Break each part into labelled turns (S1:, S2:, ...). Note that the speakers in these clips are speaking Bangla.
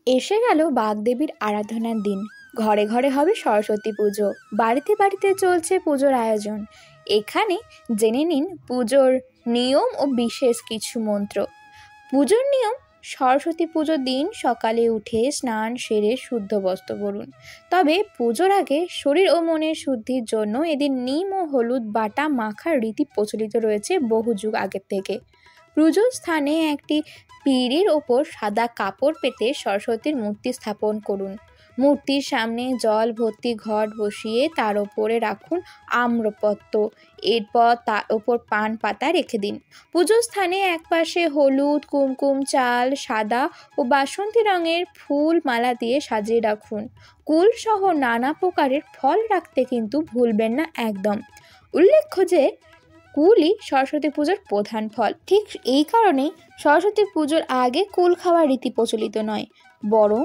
S1: এসে গেল বাগদেবীর আরাধনার দিন। ঘরে ঘরে হবে সরস্বতী পুজো, বাড়িতে বাড়িতে চলছে পুজোর আয়োজন। এখানে জেনে নিন পুজোর নিয়ম ও বিশেষ কিছু মন্ত্র। পুজোর নিয়ম: সরস্বতী পুজোর দিন সকালে উঠে স্নান সেরে শুদ্ধ বস্ত্র পরুন। তবে পুজোর আগে শরীর ও মনের শুদ্ধির জন্য এদিন নিম ও হলুদ বাটা মাখার রীতি প্রচলিত রয়েছে বহু যুগ আগের থেকে। পুজোর স্থানে একটি পিঁড়ির ওপর সাদা কাপড় পেতে সরস্বতীর মূর্তি স্থাপন করুন। মূর্তির সামনে জল ভর্তি ঘট বসিয়ে তার ওপরে রাখুন আম্রপত্র, এরপর তার ওপর পান পাতা রেখে দিন। পুজোর স্থানে একপাশে হলুদ, কুমকুম, চাল, সাদা ও বাসন্তী রঙের ফুল মালা দিয়ে সাজিয়ে রাখুন। কুল সহ নানা প্রকারের ফল রাখতে কিন্তু ভুলবেন না একদম। উল্লেখ্য যে কুলই সরস্বতী পুজোর প্রধান ফল। ঠিক এই কারণেই সরস্বতী পুজোর আগে কুল খাওয়ার রীতি প্রচলিত নয়, বরং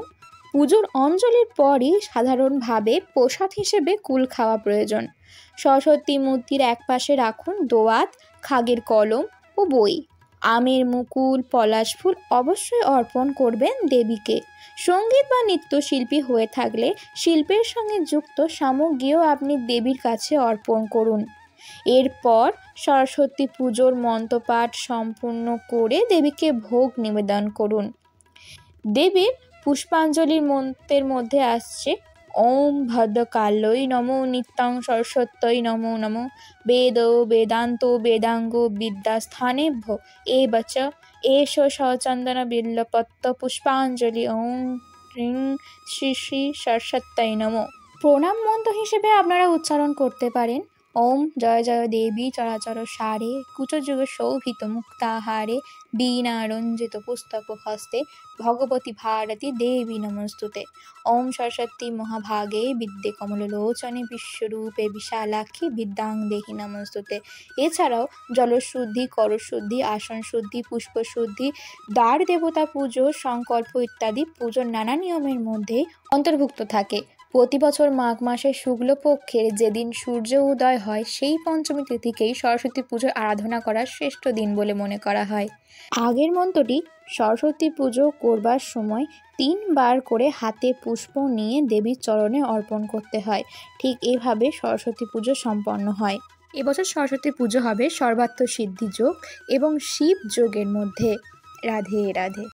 S1: পুজোর অঞ্জলির পরই সাধারণভাবে প্রসাদ হিসেবে কুল খাওয়া প্রয়োজন। সরস্বতী মূর্তির একপাশে রাখুন দোয়াত, খাগের কলম ও বই। আমের মুকুল, পলাশ ফুল অবশ্যই অর্পণ করবেন দেবীকে। সঙ্গীত বা নৃত্যশিল্পী হয়ে থাকলে শিল্পের সঙ্গে যুক্ত সামগ্রীও আপনি দেবীর কাছে অর্পণ করুন। এরপর সরস্বতী পুজোর মন্ত্রপাঠ সম্পূর্ণ করে দেবীকে ভোগ নিবেদন করুন। দেবীর পুষ্পাঞ্জলির মন্ত্রের মধ্যে আসছে: ওম ভদ্রকাল্যই নমো, নিত্যং সরস্বত্যই নমো নমো, বেদ বেদান্ত বেদাঙ্গ বিদ্যাস্থানেভ্য এবচ এষ সচন্দন বিল্লপত্র পুষ্পাঞ্জলি ওম হ্রিং শ্রী শ্রী সরস্বত্যই নমো। প্রণাম মন্ত্র হিসেবে আপনারা উচ্চারণ করতে পারেন: ওম জয় জয় দেবী চরাচর সারে, কুচযুগ শোভিত মুক্তাহারে, বীণা রঞ্জিত পুস্তক হস্তে, ভগবতী ভারতী দেবী নমস্তুতে। ওম সরস্বতী মহাভাগে বিদ্যে কমললোচনে, বিশ্বরূপে বিশালাক্ষী বিদ্যাং দেহি নমস্তুতে। এছাড়াও জলশুদ্ধি, করশুদ্ধি, আসন শুদ্ধি, পুষ্পশুদ্ধি, দ্বার দেবতা পুজো, সংকল্প ইত্যাদি পুজোর নানা নিয়মের মধ্যে অন্তর্ভুক্ত থাকে। প্রতি বছর মাঘ মাসের শুক্লপক্ষের যেদিন সূর্য উদয় হয় সেই পঞ্চমী তিথিকেই সরস্বতী পুজোর আরাধনা করার শ্রেষ্ঠ দিন বলে মনে করা হয়। আগের মন্ত্রটি সরস্বতী পুজো করবার সময় 3 বার করে হাতে পুষ্প নিয়ে দেবীর চরণে অর্পণ করতে হয়। ঠিক এভাবে সরস্বতী পুজো সম্পন্ন হয়। এবছর সরস্বতী পুজো হবে সর্বার্থ সিদ্ধি যোগ এবং শিব যোগের মধ্যে। রাধে রাধে।